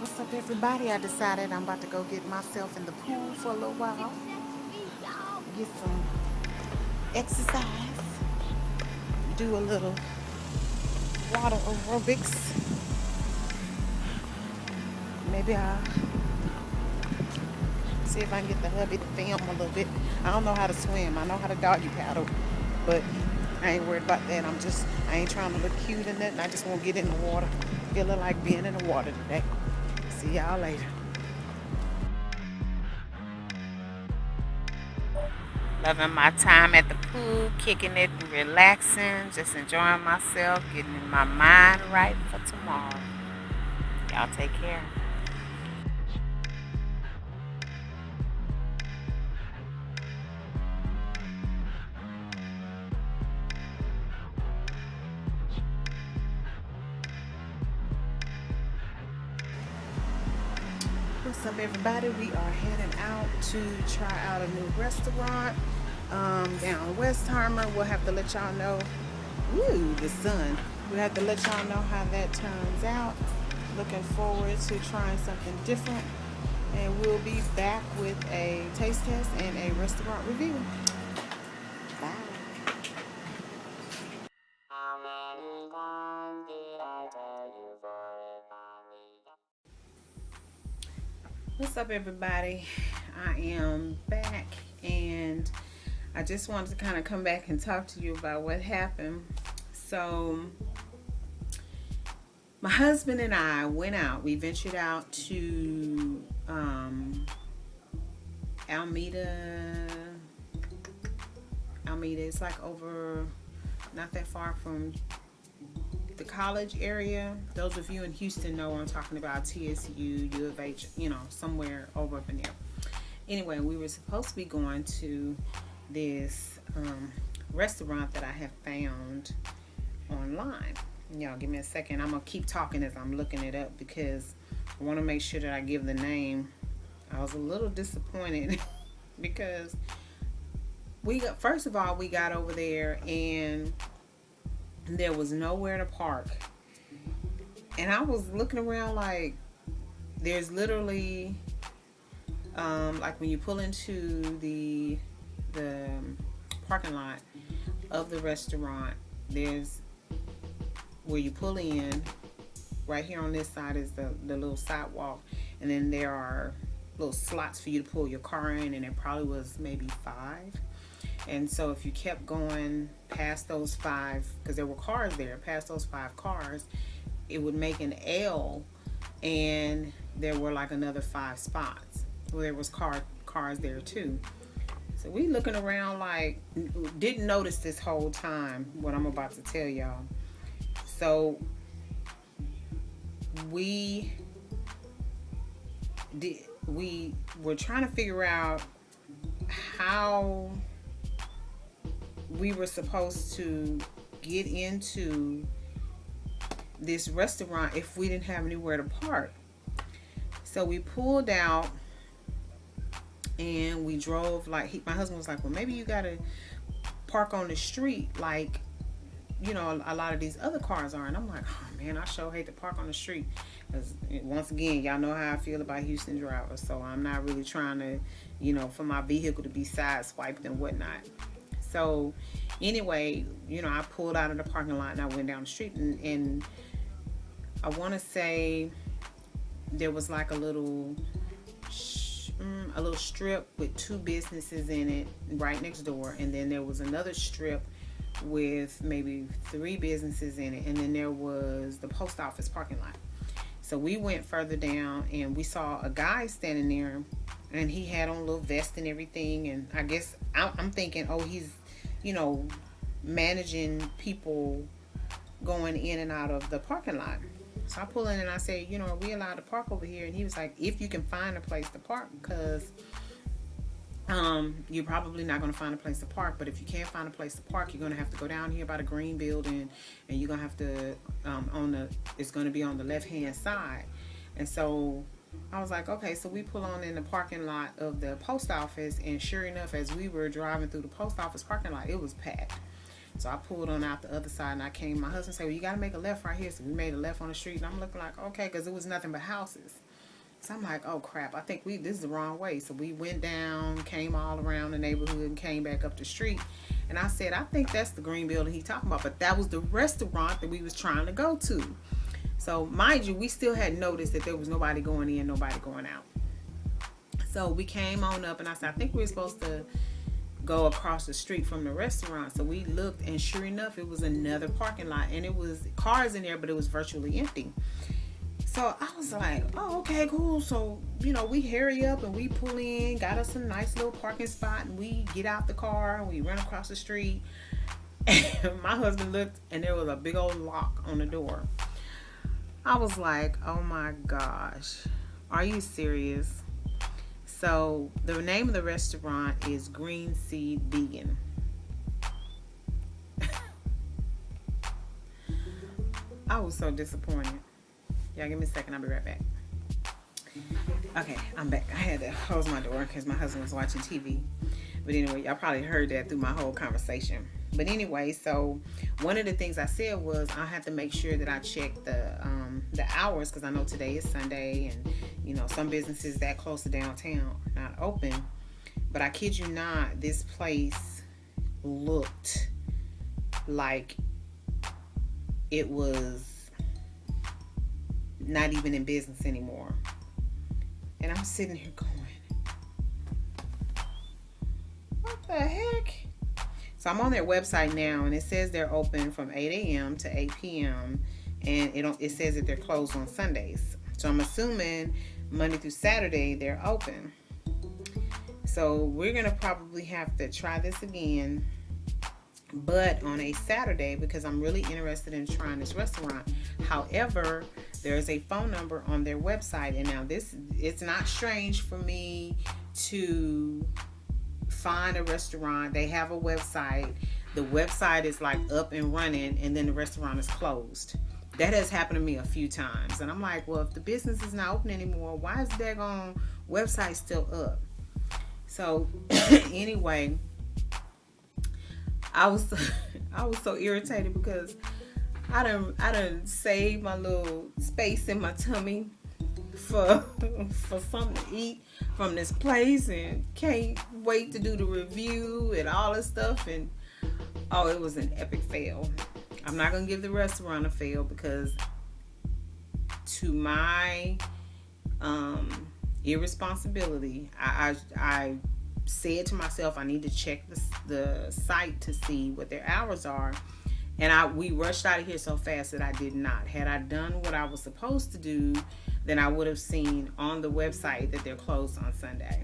What's up, everybody? I decided I'm about to go get myself in the pool for a little while, get some exercise, do a little water aerobics. Maybe I'll see if I can get the hubby to film a little bit. I don't know how to swim. I know how to doggy paddle, but I ain't worried about that. I ain't trying to look cute in it. I just want to get in the water. Feeling like being in the water today. See y'all later. Loving my time at the pool, kicking it and relaxing, just enjoying myself, getting my mind right for tomorrow. Y'all take care. What's up, everybody? We are heading out to try out a new restaurant down Westheimer. We'll have to let y'all know. Ooh, the sun. We'll have to let y'all know how that turns out. Looking forward to trying something different. And we'll be back with a taste test and a restaurant review. Bye. What's up, everybody? I am back, and I just wanted to kind of come back and talk to you about what happened. So, my husband and I went out. We ventured out to Almeda. It's like over, not that far from the college area. Those of you in Houston know what I'm talking about. TSU, U of H, somewhere over up in there. Anyway, we were supposed to be going to this restaurant that I have found online. Y'all give me a second. I'm gonna keep talking as I'm looking it up because I want to make sure that I give the name. I was a little disappointed because first of all, we got over there and there was nowhere to park. And I was looking around like there's literally like when you pull into the parking lot of the restaurant, there's where you pull in. Right here on this side is the little sidewalk, and then there are little slots for you to pull your car in, and it probably was maybe 5. And so if you kept going past those 5, because there were cars there, past those 5 cars, it would make an L, and there were like another 5 spots where there was cars there too. So we looking around like, didn't notice this whole time what I'm about to tell y'all. So we were trying to figure out how we were supposed to get into this restaurant if we didn't have anywhere to park. So we pulled out and we drove. Like my husband was like, well, maybe you gotta park on the street like a lot of these other cars are. And I'm like, oh man, I sure hate to park on the street, because once again, y'all know how I feel about Houston drivers. So I'm not really trying to for my vehicle to be sideswiped and whatnot. So anyway, I pulled out of the parking lot and I went down the street, and I want to say there was like a little strip with 2 businesses in it right next door, and then there was another strip with maybe 3 businesses in it, and then there was the post office parking lot. So we went further down and we saw a guy standing there, and he had on a little vest and everything, and I guess I'm thinking, oh, he's managing people going in and out of the parking lot. So I pull in and I say, are we allowed to park over here? And he was like, if you can find a place to park, because you're probably not going to find a place to park. But if you can't find a place to park, you're going to have to go down here by the green building, and you're going to have to it's going to be on the left hand side. And so I was like, okay. So we pull on in the parking lot of the post office, and sure enough, as we were driving through the post office parking lot, it was packed. So I pulled on out the other side, and I came. My husband said, well, you got to make a left right here. So we made a left on the street, and I'm looking like, okay, because it was nothing but houses. So I'm like, oh crap, I think this is the wrong way. So we went down, came all around the neighborhood, and came back up the street. And I said, I think that's the green building he's talking about. But that was the restaurant that we was trying to go to. So mind you, we still had noticed that there was nobody going in, nobody going out. So we came on up, and I said, I think we were supposed to go across the street from the restaurant. So we looked, and sure enough, it was another parking lot, and it was cars in there, but it was virtually empty. So I was like, oh, okay, cool. So, we hurry up and we pull in, got us a nice little parking spot, and we get out the car and we run across the street. And my husband looked, and there was a big old lock on the door. I was like, oh my gosh, are you serious? So the name of the restaurant is Green Seed Vegan. I was so disappointed. Y'all give me a second, I'll be right back. Okay, I'm back. I had to close my door because my husband was watching TV. But anyway, y'all probably heard that through my whole conversation. But anyway, so one of the things I said was I have to make sure that I check the hours, because I know today is Sunday, and some businesses that close to downtown are not open. But I kid you not, this place looked like it was not even in business anymore. And I'm sitting here going, what the heck? So I'm on their website now, and it says they're open from 8 a.m. to 8 p.m. and it says that they're closed on Sundays. So I'm assuming Monday through Saturday they're open. So we're gonna probably have to try this again, but on a Saturday, because I'm really interested in trying this restaurant. However, there's a phone number on their website, and now it's not strange for me to find a restaurant. They have a website. The website is like up and running, and then the restaurant is closed. That has happened to me a few times, and I'm like, well, if the business is not open anymore, why is that website still up? So anyway, I was so irritated because I done saved my little space in my tummy for something to eat from this place, and can't wait to do the review and all this stuff. And it was an epic fail. I'm not gonna give the restaurant a fail, because to my irresponsibility, I said to myself, I need to check the site to see what their hours are. And we rushed out of here so fast that I did not. Had I done what I was supposed to do, then I would have seen on the website that they're closed on Sunday.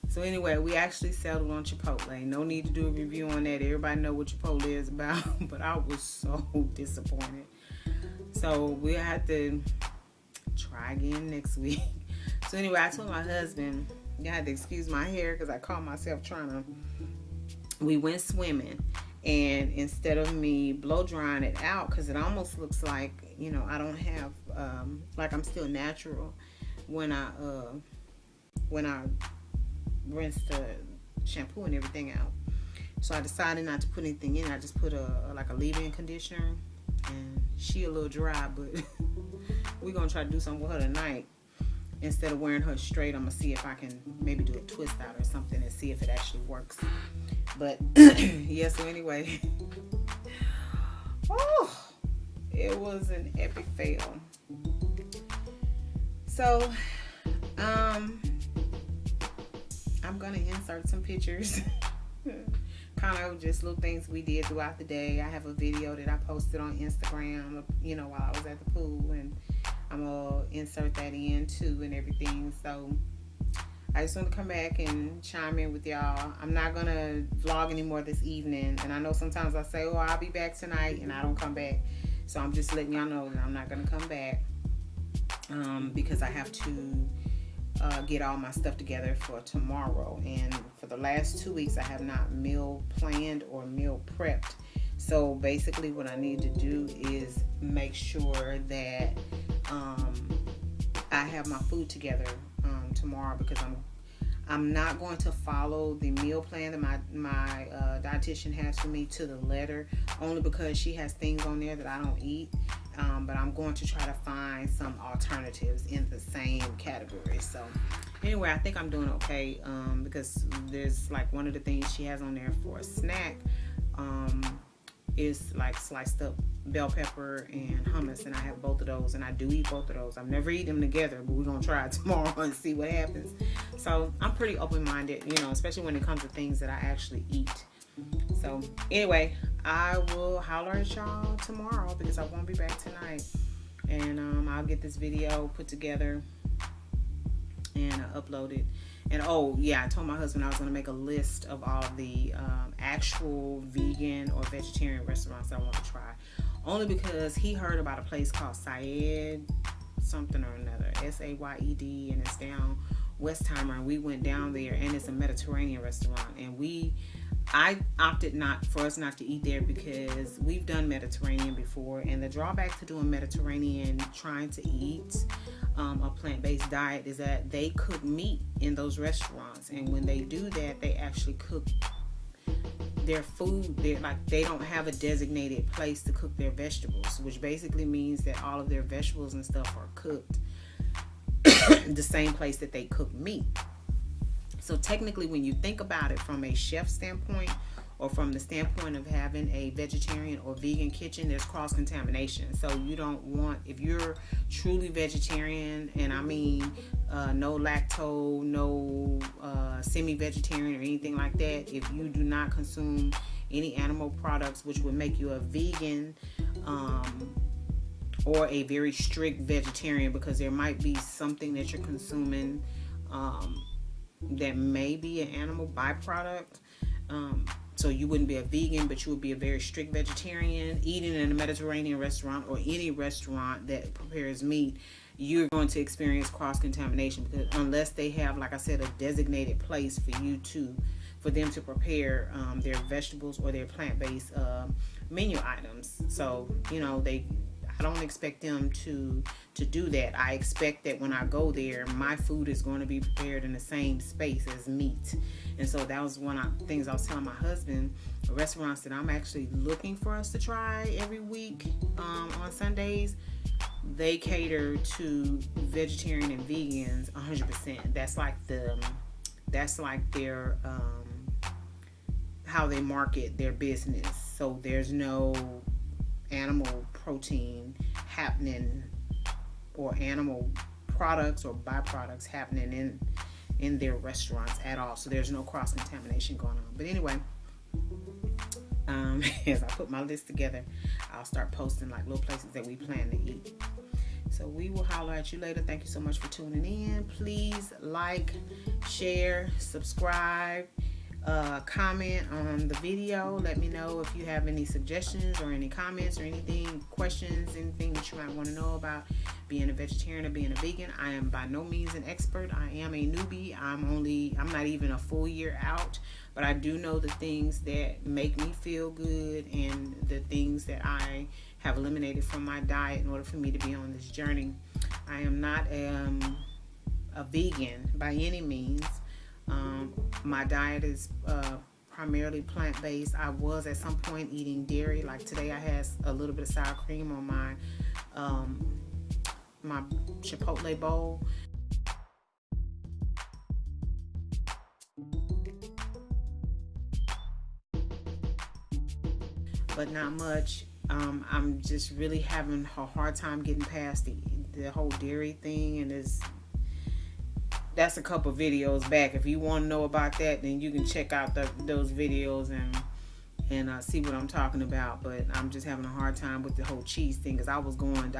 So anyway, we actually settled on Chipotle. No need to do a review on that. Everybody know what Chipotle is about. But I was so disappointed. So we'll have to try again next week. So anyway, I told my husband, you had to excuse my hair because I caught myself we went swimming. And instead of me blow drying it out, because it almost looks like, I don't have, like I'm still natural when I rinse the shampoo and everything out. So I decided not to put anything in. I just put a leave-in conditioner, and she a little dry, but we're going to try to do something with her tonight. Instead of wearing her straight, I'm going to see if I can maybe do a twist out or something and see if it actually works. But yeah, so anyway, it was an epic fail. So I'm gonna insert some pictures, kind of just little things we did throughout the day. I have a video that I posted on Instagram, while I was at the pool, and I'm gonna insert that in too and everything. So I just want to come back and chime in with y'all. I'm not going to vlog anymore this evening. And I know sometimes I say, I'll be back tonight, and I don't come back. So I'm just letting y'all know that I'm not going to come back because I have to get all my stuff together for tomorrow. And for the last 2 weeks, I have not meal planned or meal prepped. So basically what I need to do is make sure that I have my food together tomorrow, because I'm not going to follow the meal plan that my dietitian has for me to the letter, only because she has things on there that I don't eat. but I'm going to try to find some alternatives in the same category. So anyway, I think I'm doing okay, because there's like one of the things she has on there for a snack is like sliced up bell pepper and hummus, and I have both of those, and I do eat both of those. I've never eaten them together, but we're gonna try it tomorrow and see what happens. So I'm pretty open-minded, you know, especially when it comes to things that I actually eat. So anyway, I will holler at y'all tomorrow because I won't be back tonight, and I'll get this video put together and upload it. And oh yeah, I told my husband I was going to make a list of all the actual vegan or vegetarian restaurants I want to try, only because he heard about a place called Syed something or another, Sayed, and it's down Westheimer, and we went down there, and it's a Mediterranean restaurant, and I opted for us not to eat there because we've done Mediterranean before, and the drawback to doing Mediterranean, trying to eat a plant-based diet, is that they cook meat in those restaurants, and when they do that, they actually cook their food. They don't have a designated place to cook their vegetables, which basically means that all of their vegetables and stuff are cooked the same place that they cook meat. So technically, when you think about it from a chef standpoint, or from the standpoint of having a vegetarian or vegan kitchen, there's cross-contamination. So you don't want, if you're truly vegetarian, and I mean no lactose, no semi-vegetarian or anything like that, if you do not consume any animal products, which would make you a vegan or a very strict vegetarian, because there might be something that you're consuming that may be an animal byproduct. So you wouldn't be a vegan, but you would be a very strict vegetarian. Eating in a Mediterranean restaurant or any restaurant that prepares meat, you're going to experience cross-contamination, because unless they have, like I said, a designated place for them to prepare their vegetables or their plant-based menu items. So, you know, I don't expect them to do that. I expect that when I go there, my food is going to be prepared in the same space as meat. And so that was one of the things I was telling my husband. Restaurants that I'm actually looking for us to try every week on Sundays, they cater to vegetarian and vegans 100%. That's like their how they market their business. So there's no animal protein happening, or animal products or byproducts happening in their restaurants at all. So there's no cross-contamination going on. But anyway, as I put my list together, I'll start posting like little places that we plan to eat. So we will holler at you later. Thank you so much for tuning in. Please like, share, subscribe, comment on the video. Let me know if you have any suggestions or any comments or anything, questions, anything that you might want to know about being a vegetarian or being a vegan. I am by no means an expert. I am a newbie. I'm not even a full year out, but I do know the things that make me feel good and the things that I have eliminated from my diet in order for me to be on this journey. I am not a vegan by any means. My diet is primarily plant-based. I was at some point eating dairy. Like today, I had a little bit of sour cream on my Chipotle bowl. But not much. I'm just really having a hard time getting past the whole dairy thing, and that's a couple videos back. If you want to know about that, then you can check out those videos and see what I'm talking about. But I'm just having a hard time with the whole cheese thing, because I was going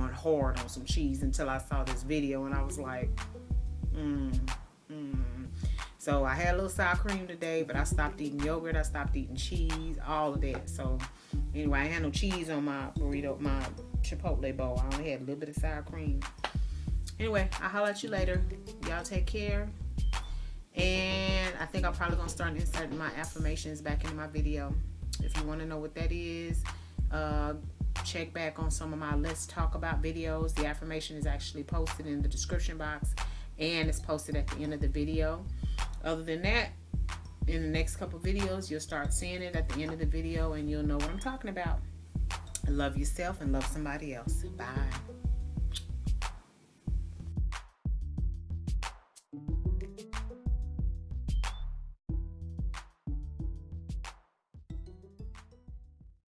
hard on some cheese until I saw this video, and I was like, So I had a little sour cream today, but I stopped eating yogurt. I stopped eating cheese, all of that. So anyway, I had no cheese on my burrito, my Chipotle bowl. I only had a little bit of sour cream. Anyway, I'll holler at you later. Y'all take care. And I think I'm probably going to start inserting my affirmations back into my video. If you want to know what that is, check back on some of my Let's Talk About videos. The affirmation is actually posted in the description box, and it's posted at the end of the video. Other than that, in the next couple videos, you'll start seeing it at the end of the video, and you'll know what I'm talking about. Love yourself and love somebody else. Bye.